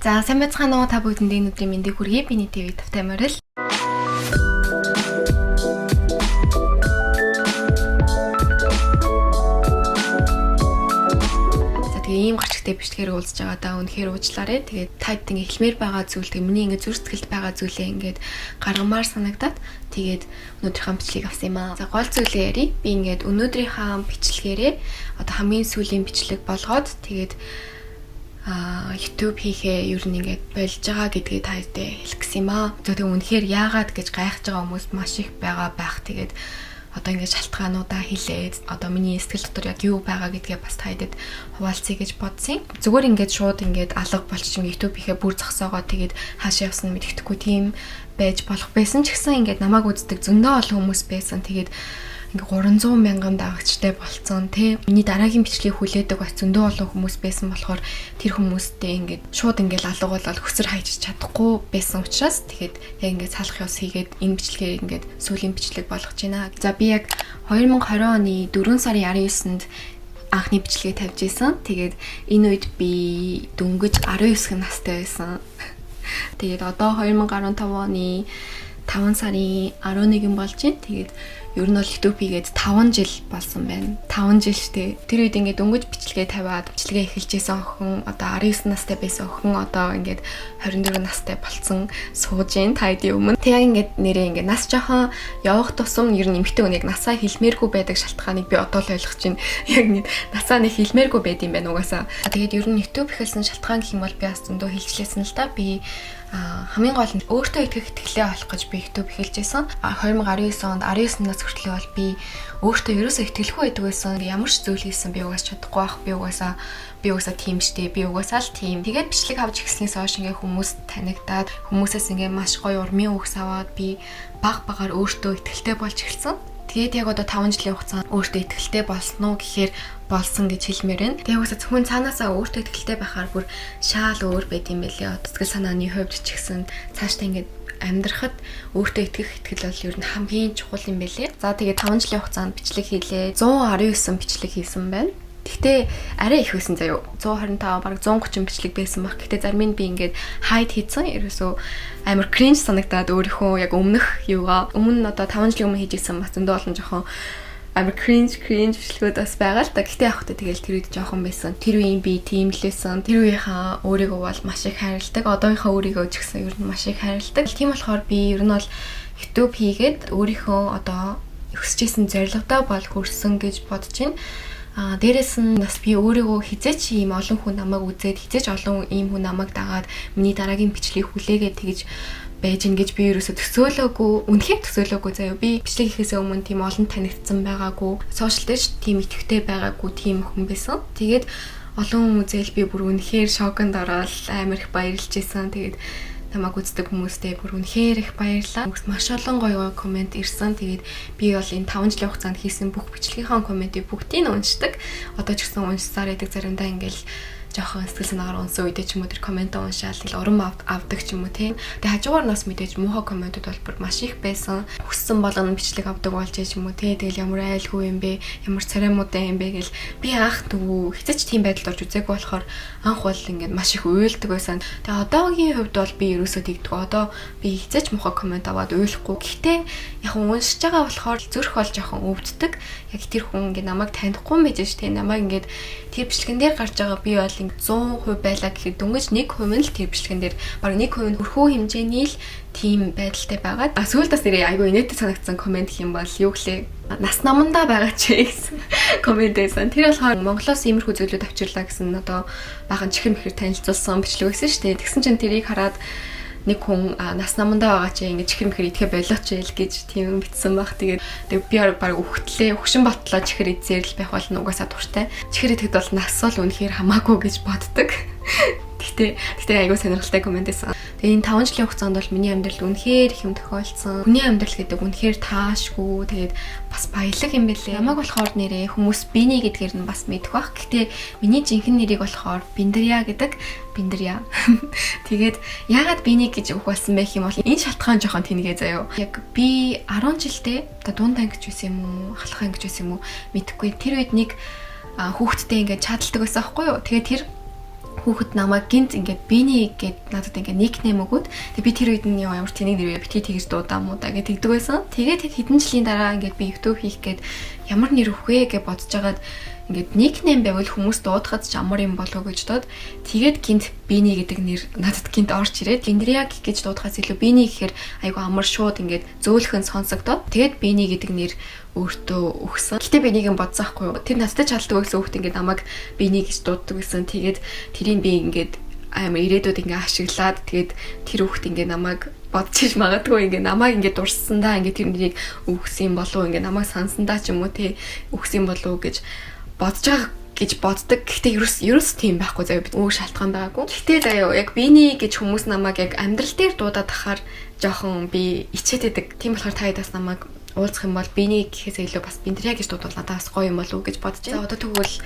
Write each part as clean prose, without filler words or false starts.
За сайн байцгаана уу та бүхэндээ өнөөдрийн мэндийг хүргэе. Биний ТV тавтай морил. За тэгээ ийм гарчтай бичлэгээр уулзж байгаа даа. Үнэхээр уучлаарай. Тэгээд тад ингээ хэлмээр байгаа зүйл тэгээ миний ингээ зүрх сэтгэлд байгаа зүйлээ ингээд гаргамаар санагдаад тэгээд өнөөдрийнхөө бичлэгийг авсан юм аа. За гол зүйлээ ярий. Би ингээд өнөөдрийнхөө бичлэгээрээ одоо хамгийн сүүлийн бичлэг болгоод тэгээд YouTube хийхээ ер нь ингээд болж байгаа гэдгийг таадтай хэлэх гэсэн юм аа. Тэгээд үнэхээр яагаад гэж гайхаж байгаа хүмүүс маш их байгаа байх. Тэгээд одоо ингээд шалтгаануудаа хэлээд одоо миний сэтгэл дотор яг юу байгаа гэдгээ бас таадад хуваалцъя гэж бодсон. Зүгээр ингээд шууд ингээд алга болчих YouTube хийхээ бүр зогсоогоо тэгээд хаашаа явсан мэддэхгүй тийм байж болох байсан ч гэсэн ингээд намайг үздэг зөндөө олон хүмүүс байсан. Тэгээд ингээ 300 мянган дагагчтай болцсон тий. Миний дараагийн бичлэгийг хүлээдэг бас зөндөө олон хүмүүс байсан болохоор тэр хүмүүстэй ингээд шууд ингээл алга болол хөсөр хайж чадахгүй байсан учраас тэгээд яг ингээд салах ёс хийгээд энэ бичлэгийг ингээд сүүлийн бичлэг болгож байна. За би яг 2020 оны 4 сарын 19-нд анхны бичлэгээ тавьж исэн. Тэгээд энэ үед би дөнгөж 19 настай байсан. Тэгээд одоо 2015 оны 5 сарын 11 болж байна. Тэгээд ер нь бол YouTube хийгээд 5 жил болсон байна. 5 жил штэ. Тэр үед ингээд дөнгөж бичлэгээ тавиад бичлэгээ эхэлжсэн охин одоо 19 настай байсан охин одоо ингээд 24 настай болсон сууж гин тайдын өмнө. Тэг яг ингээд нэрээ ингээд нас жоохон явах тусам ер нь эмэгтэй хүнийг насаа хэлмээргүй байдаг шалтгааныг би одоо л ойлгож байна. Яг нэг насаа нэг хэлмээргүй байд юм байна угаасаа. Тэгээд ер нь YouTube эхэлсэн шалтгаан гэх юм бол би бас зөндөө хэлжлээсэн л да. Би хамгийн гол нь өөртөө итгэх итгэлээ олох гэж би YouTube эхэлжсэн. 2019 онд 19 нас хүртэл бол би өөртөө ерөөсөө итгэлгүй байдаг байсан. Ямар ч зүйл хийсэн би угаасаа чадахгүй байх. Би угаасаа тийм штэ. Би угаасаа л тийм. Тэгээд бичлэг авч эхэлснээс хойш ингээ хүмүүс танигдаад хүмүүсээс ингээ маш гоё урмын үгс аваад би багаар өөртөө итгэлтэй болж эхэлсэн. Тэгээд яг одоо 5 жилийн хугацаанд өөртөө итгэлтэй болсон уу гэхээр болсон гэж хэлмээр байна. Тэгээд уусаа зөвхөн цаанаасаа өөртөө итгэлтэй байхаар бүр шаал өөр байд юм байлээ. Сэтгэл санааны хувьд ч гэсэн цаашдаа ингээд амьдрахад өөртөө итгэх итгэл бол ер нь хамгийн чухал юм байлээ. За тэгээд 5 жилийн хугацаанд бичлэг хийлээ. 119 бичлэг хийсэн байна. Гэхдээ арай их байсан заяа. 125 бараг 130 бичлэг байсан баг. Гэхдээ зарим нь би ингээд хайд хийсэн. Ерөөсөө амар кринж санагдаад өөрийнхөө яг өмнөх юугаа өмнө одоо 5 жилийн өмнө хийжсэн бас зөндөө олон жоохон амар кринж бичлэгүүд бас байгаа л да. Гэхдээ яг хөтэ тэгэл тэр үед жоохон байсан. Тэр үеийн би тийм л байсан. Тэр үеийнхаа өөрийгөө бол маш их хайрладаг. Одоогийнхаа өөрийгөө ч гэсэн ер нь маш их хайрладаг. Тийм болохоор би ер нь бол YouTube хийгээд өөрийнхөө одоо өсөжсэн зорилгодоо бол хүрсэн гэж бодож байна. Дээрээс нь бас би өөрийгөө хизээч ийм олон хүн намайг үзээд хизээч олон ийм хүн намайг дагаад миний дараагийн бичлэгийг хүлээгээд тэгж байж ин гэж би ерөөсө төсөөлөөгүй. Үнэхээр төсөөлөөгүй заяа. Би бичлэг хийхээс өмнө тийм олон танигдсан байгаагүй. Сошиал дээр ч тийм итгэвтэй байгаагүй тийм хүн байсан. Тэгээд олон хүн үзэл би бүр үнэхээр шоконд ороод амар их баярлж исэн. Тэгээд намайг үздэг хүмүүстэй бүр үнэхээр их баярлалаа. Маш олон гоё комент ирсэн. Тэгээд би бол энэ 5 жилийн хугацаанд хийсэн бүх бичлэгийнхаа комментийг бүгдийг нь уншдаг. Одоо ч гэсэн уншсаар байдаг заримдаа ингээл жоохон сэтгэл санаагаар унсан үедээ ч юм уу тэр комент уншаал тэгэл урам авдаг ч юм уу тийм. Тэгээ хажуугаар нас мэдээж муухай комментууд бол бүр маш их байсан. Хүссэн болгоно бичлэг авдаг болж ч юм уу тийм. Тэгэл ямар айлгүй юм бэ? Ямар царамуутай юм бэ гэл би анх дүү хязгаарч тийм байдалд орж үзээгүй болохоор анх бол ингээд маш их уйлдаг байсан. Тэгээ одоогийн хувьд бол би ерөөсөө тэгдэг. Одоо би хязгаарч муухай коммент аваад уйлахгүй. Гэхдээ яг уншиж байгаа болохоор зүрх бол жоохон өвддөг. Яг тэр хүн ингээд намайг танихгүй юм байж ш тийм. Намайг ингээд тэр бичлэгэн дээр гарч байгаа би бол 100% байлаа гэхэд дөнгөж 1% нь л тэр бичлэгэн дээр баг 1% нь хөрхөө хэмжээний л тийм байдалтай байгаа. Сүүлд бас нэрээ айгүй инээдтэй санагдсан комент гэх юм бол юу гэлээ нас намандаа байгаа ч гэсэн комент байсан. Тэр болохоор Монголоос иймэрхүү зүйлүүд авчирлаа гэсэн одоо бахан чихэр мэхэр танилцуулсан бичлэг байсан шүү дээ. Тэгсэн чинь тэрийг хараад нэг хүн нас намандаа байгаа чи ингэ чихэр мэхэр идэх болооч байл гэж тийм битсэн баг. Тэгээд би баг өгтлээ өгшин ботлоо чихэр идсээр л байх болно угаасаа дуртай. Чихэр идэхэд бол нас бол үнэхээр хамаагүй гэж боддог. Гэхдээ айгүй сонирхолтой комент байсан. Тэгээ энэ 5 жилийн хугацаанд бол миний амьдралд үнэхээр их юм тохиолдсон. Хүний амьдрал гэдэг үнэхээр таашгүй. Тэгээд бас баялаг юм байлээ. Намайг болохоор нэрээ хүмүүс Бини гэдгээр нь бас мэдэх бах. Гэхдээ миний жинхэнэ нэрийг болохоор Биндрия гэдэг. Биндрия. Тэгээд яагаад Бини гэж өгөх болсон бэ гэх юм бол энэ шалтгаан жоохон тэнэгээ заяа. Яг би 10 жилдээ одоо дунд анги гэж байсан юм уу, ахлах анги гэж байсан юм уу мэдэхгүй. Тэр үед нэг хүүхэдтэй ингээд чадалдаг байсан аахгүй юу. Тэгээд тэр хүүхэд намайг гинт ингээд биний гэд надад ингээд никнейм өгөөд тэг би тэр үед нь ямар тэнийг нэрээ битгий тэгж дуудаа муу да гэж тэгдэг байсан. Тэгээд хэдэн жилийн дараа ингээд би YouTube хийх гээд ямар нэр өгөх вэ гэж бодож байгаад ингээд никнейм байвал хүмүүс дуудахад ч амар юм болов гэж дод. Тэгээд гинт биний гэдэг нэр надад гинт орж ирээд Линдрия гэж дуудахаас илүү биний гэхээр айгу амар шууд ингээд зөөлхөн сонсогдоод тэгээд биний гэдэг нэр өөртөө өгсөн. Гэтэ би нэг юм бодсон хгүй юу. Тэр надтай чаддаг байсан хүүхд ингээд намайг биний гэж дууддаг байсан. Тэгээд тэрийг би ингээд амар ирээдүйд ингээд ашиглаад тэгээд тэр хүүхд ингээд намайг бодчих магадгүй ингээд намайг ингээд дурсандаа ингээд тэр нэрийг өгсөн болов ингээд намайг сансандаа ч юм уу тий өгсөн болов гэж бодож байгаа гэж боддог. Гэхдээ ерөөс тийм байхгүй заяа би өөр шалтгаан байгаагүй. Гэхдээ заяа яг биний гэж хүмүүс намайг яг амьдрал дээр дуудаад тахаар жоохон би ичээд байдаг. Тийм болохоор та ядаас намайг уулзах юм бол биний гэхээс илүү бас биндрия гэж дуудвал надаас гоё юм болов уу гэж бодож байна. За одоо тэгвэл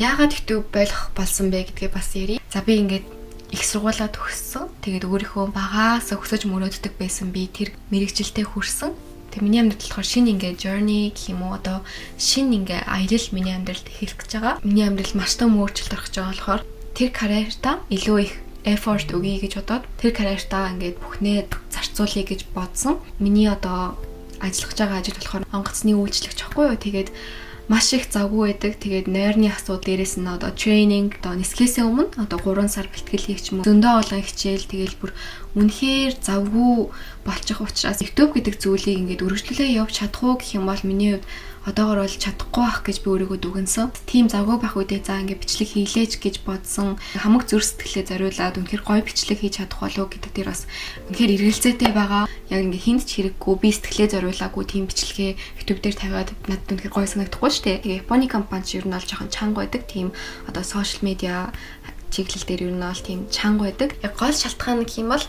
яагаад YouTube болох болсон бэ гэдгээ бас ярий. За би ингээд их сургуулаа төгссөн. Тэгээд өөрийнхөө багаас өсөж мөрөөддөг байсан би тэр мэрэгжилтэд хүрсэн. Тэг миний амьдралд болохоор шинэ ингээ journey гэх юм уу одоо шинэ ингээ аялал миний амьдралд эхэлж гэж байгаа. Миний амьдрал маш том өөрчлөлт орох гэж байгаа болохоор тэр карьертаа илүү их effort өгье гэж бодоод тэр карьертаа ингээд бүхнээ зарцуулъя гэж бодсон. Миний одоо ажиллаж байгаа ажил болохоор онгоцны үйлчлэгч байхгүй юу. Тэгээд маш их завгүй байдаг. Тэгээд нойрны асуудал дээрээс нь одоо тренинг одоо нисхээсээ өмнө одоо 3 сар бэлтгэл хийх юм уу. Зөндөө олон хичээл тэгэл бүр үнэхээр завгүй болчих учраас YouTube гэдэг зүйлийг ингээд өргөжлөлөө явж чадах уу гэх юм бол миний хувьд одоогор бол чадахгүй байх гэж би өөрийгөө дүгнсэн. Тийм завгүй байх үедээ за ингээд бичлэг хийлээч гэж бодсон. Хамаг зүр сэтгэлээ зориулаад үнэхээр гоё бичлэг хийж чадах болов гэдэг дээр бас үнэхээр эргэлзээтэй байгаа. Яг ингээд хинт ч хэрэггүй би сэтгэлээ зориулаагүй тийм бичлэгээ YouTube дээр тавиад надад үнэхээр гоё санагдахгүй шүү дээ. Тэгээ Японы компани ч ер нь бол жоохон чанга байдаг. Тийм одоо сошиал медиа чиглэл дээр ер нь бол тийм чанга байдаг. Яг гол шалтгаан гэх юм бол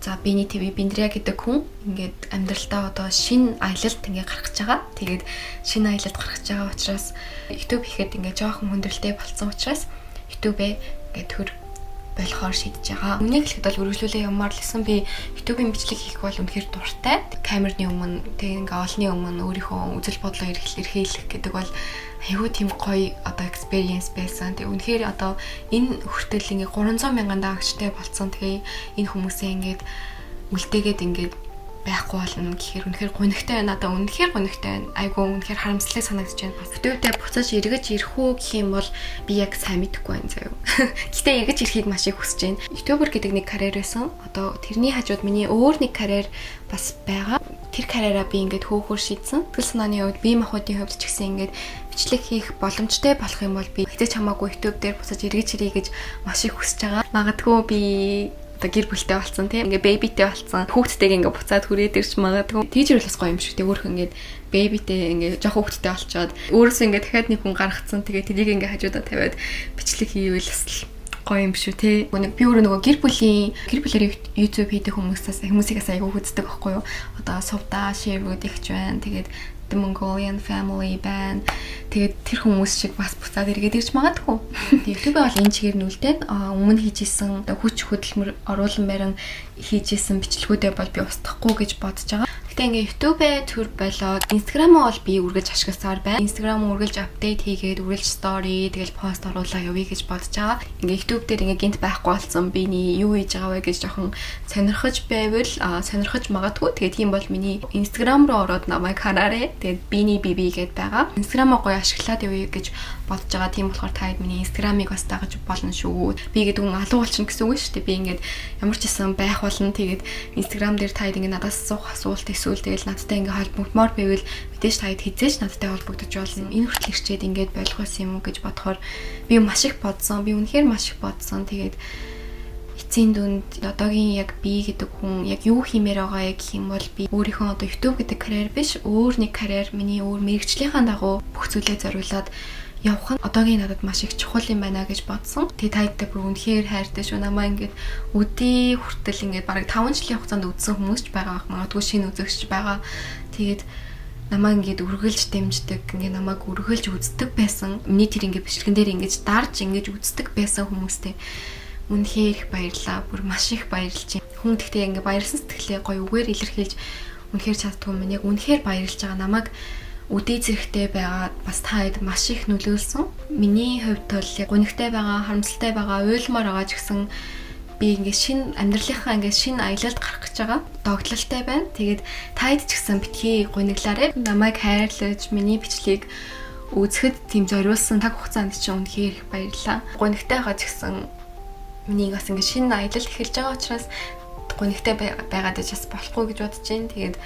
за биний ТV Биндрия гэдэг хүн ингээд амьдралдаа одоо шинэ аялалд ингээд гарах гэж байгаа. Тэгээд шинэ аялалд гарах гэж байгаа учраас YouTube хийхэд ингээд жоохон хүндрэлтэй болсон учраас YouTube-ээ ингээд төр болохоор шийдэж байгаа. Үнийг хэлэхэд бол үргэлжлүүлээ юмар л гэсэн би YouTube-ийн бичлэг хийх бол үнэхээр дуртай. Камерны өмнө тэг ингээ олны өмнө өөрийнхөө үзэл бодлоо эрхэлэх гэдэг бол айгүй тийм гоё одоо experience байсан. Тэг үнэхээр одоо энэ хүртэл ингээ 300 мянган даагчтай болцсон. Тэгээ энэ хүмүүсээ ингээд үлдээгээд ингээд байхгүй болно гэхээр үнэхээр гонигтай байна. Одоо үнэхээр гонигтай байна. Айгүй үнэхээр харамслаг санагдаж байна. Бас YouTube-тэй буцаж эргэж ирэх үү гэх юм бол би яг сайн мэдэхгүй байна заяа. Гэтэ эргэж ирэхийг маш их хүсэж байна. YouTuber гэдэг нэг карьер байсан. Одоо тэрний хажууд миний өөр нэг карьер бас байгаа. Тэр карьераа би ингээд хөөхөр шийдсэн. Тэгэл санааны хувьд бие махбодын хувьд ч гэсэн ингээд бичлэг хийх боломжтой болох юм бол би хэзээ ч хамаагүй YouTube дээр буцаж эргэж ирье гэж маш их хүсэж байгаа. Магадгүй би одоо гэр бүлтэй болсон тийм ингээ бэбитэй болсон хүүхдтэйг ингээ буцаад хүрээд ирч магадгүй тийжэр бас гоё юм шүү дээ өөрхөн ингээ бэбитэй ингээ жоох хүүхдтэй олцоод өөрөөсөө ингээ дахиад нэг хүн гаргацсан тэгээ тэрийг ингээ хажуудаа тавиад бичлэг хийвэл бас гоё юм шүү те. Би өөрөө нөгөө гэр бүлээр YouTube хийдэг хүмүүсээс айгүй хүздэг байхгүй юу. Одоо Сувда, Sherwood ихч байна. Тэгээд The Mongolian Family байна. Тэгээд тэр хүмүүс шиг бас буцаад эргээд ирж магадгүй. YouTube бол энэ чигээр нүлдээд өмнө хийжсэн хүч хөдөлмөр оруулан барин хийжсэн бичлэгүүдээ бол би устгахгүй гэж бодож байгаа. Гэтэ ингээ YouTube-ээ төр болоод Instagram-аа бол би үргэлж ашигласаар байна. Instagram үргэлж апдейт хийгээд үргэлж story тэгэл пост оруулаа явъя гэж бодож байгаа. Ингээ YouTube дээр ингээ гинт байхгүй болсон биний юу хийж байгаа вэ гэж жоохон сонирхож байвал сонирхож магадгүй. Тэгээд тийм бол миний Instagram руу ороод намайг хараарэ. Тэгээд биний биби гэдээ байгаа. Instagram-аа гоё ашиглаад явъя гэж бодож байгаа. Тийм болохоор та хэд миний Instagram-ыг бас дагаж болно шүү. Би гэдэг хүн алуу болчихно гэсэн үг шүү дээ. Би ингээд ямар ч гэсэн байх болно. Тэгээд Instagram дээр та хэд ингээд надаас асуух асуулт эсвэл тэгэл надтай ингээд холбогдмоор байвал мэдээж та хэд хизээч надтай холбогдож болно. Энэ хүртэл ирчээд ингээд болох байсан юм уу гэж бодохоор би маш их бодсон. Би үнэхээр маш их бодсон. Тэгээд эцсийн дүнд одоогийн яг би гэдэг хүн яг юу хиймээр байгаа гэх юм бол би өөрийнхөө одоо YouTube гэдэг карьер биш өөр нэг карьер миний өөр мэрэгжлийнхаа дагуу бүх зүйлээ зориулаад явах нь одоогийн надад маш их чухал юм байна гэж бодсон. Тэгээ таydтай бүр үнэхээр хайртай шүү. Намаа ингээд өдөө хүртэл ингээд бараг 5 жилийн хугацаанд үдсэн хүмүүс ч байгаа. Магадгүй шинэ үзэгч байгаа. Тэгээд намаа ингээд үргэлж дэмждэг, ингээд намайг үргэлж үздэг байсан. Миний тэр ингээд бичлэгэн дээр ингээд дарж ингээд үздэг байсан хүмүүстэй үнэхээр их баярлаа. Бүр маш их баярлж байна. Хүн тэгтээ ингээд баярлсан сэтгэлээ гоё үгээр илэрхийлж үнэхээр чаддгүй юм. Яг үнэхээр баярлж байгаа. Намайг үдээ зэрэгтэй байгаад бас таад маш их нөлөөлсөн. Миний хувьд бол яг гонигтай байгаа, харамсалтай байгаа, уйлмаар байгаа ч гэсэн би ингээд шинэ амьдралынхаа ингээд шинэ аялалд гарах гэж байгаа. Догтлолтой байна. Тэгээд таад ч гэсэн битгий гониглаарэ. Намайг хайрлаж, миний бичлэгийг үзэхэд тийм зориулсан таг хугацаанд чинь үнэхээр их баярлалаа. Гонигтай байгаа ч гэсэн миний бас ингээд шинэ аялал эхэлж байгаа учраас гонигтай байгаад бас болохгүй гэж бодож байна. Тэгээд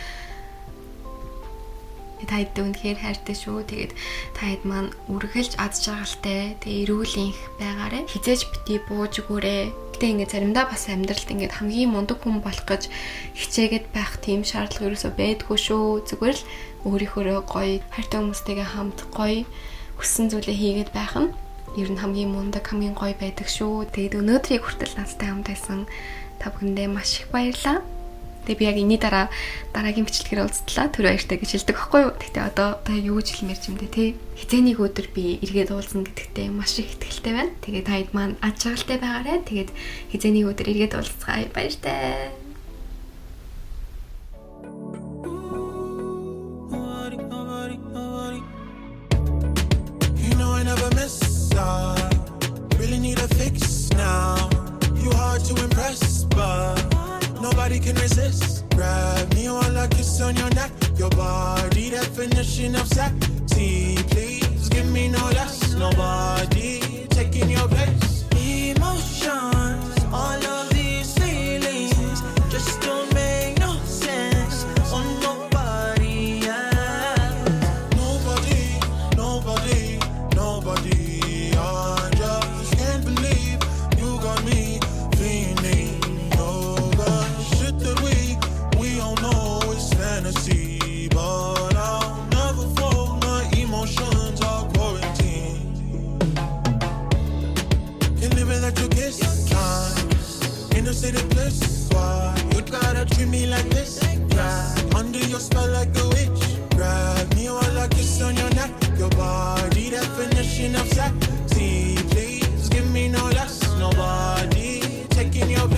таад үнэхээр хайртай шүү. Тэгээд таад маань үргэлж аз жаргалтай, тэгээд эрүүл энх байгаарэ. Хизээж бити бууж өгөөрэй. Гэтэ ингээд заримдаа бас амьдралд ингээд хамгийн мундаг хүн болох гэж хичээгээд байх тийм шаардлага ерөөсөө байдгүй шүү. Зүгээр л өөрийнхөө гоё хайртай хүмүүстэйгээ хамт гоё хүссэн зүйлээ хийгээд байх нь ер нь хамгийн мундаг, хамгийн гоё байдаг шүү. Тэгээд өнөөдрийг хүртэл надтай хамт байсан та бүхэндээ маш их баярлалаа. Тэгээ би яг энэний дараагийн бичлэгээр уулзтлаа. Түр баяртай гэж хэлдэг байхгүй юу? Тэгтээ одоо юу гэж хэлмээр юм бэ те? Хизээний өдөр би эргээд уулзна гэдэгтээ маш их ихтэй байна. Тэгээд таад маань аз жаргалтай байгаарэ. Тэгээд хизээний өдөр эргээд уулзцгаая. Баяртай. You know I never miss out. Really need a fix now. You hard to impress, but nobody can resist. Grab me while I kiss on your neck. Your body definition of sexy. Please give me no less. Nobody taking your place. Emotions, all of these feelings just don't make no sense on nobody else. Nobody. I just can't believe you got me feeling. Shit that we all know is fantasy, but I'll never fall. My emotions are quarantined. Can't live without your kiss. Time, innocent bliss. Why you gotta treat me like this? Yeah, under your spell like a witch. Grab me while I kiss on your neck. Your body definition of sexy. Please give me no less. Nobody taking your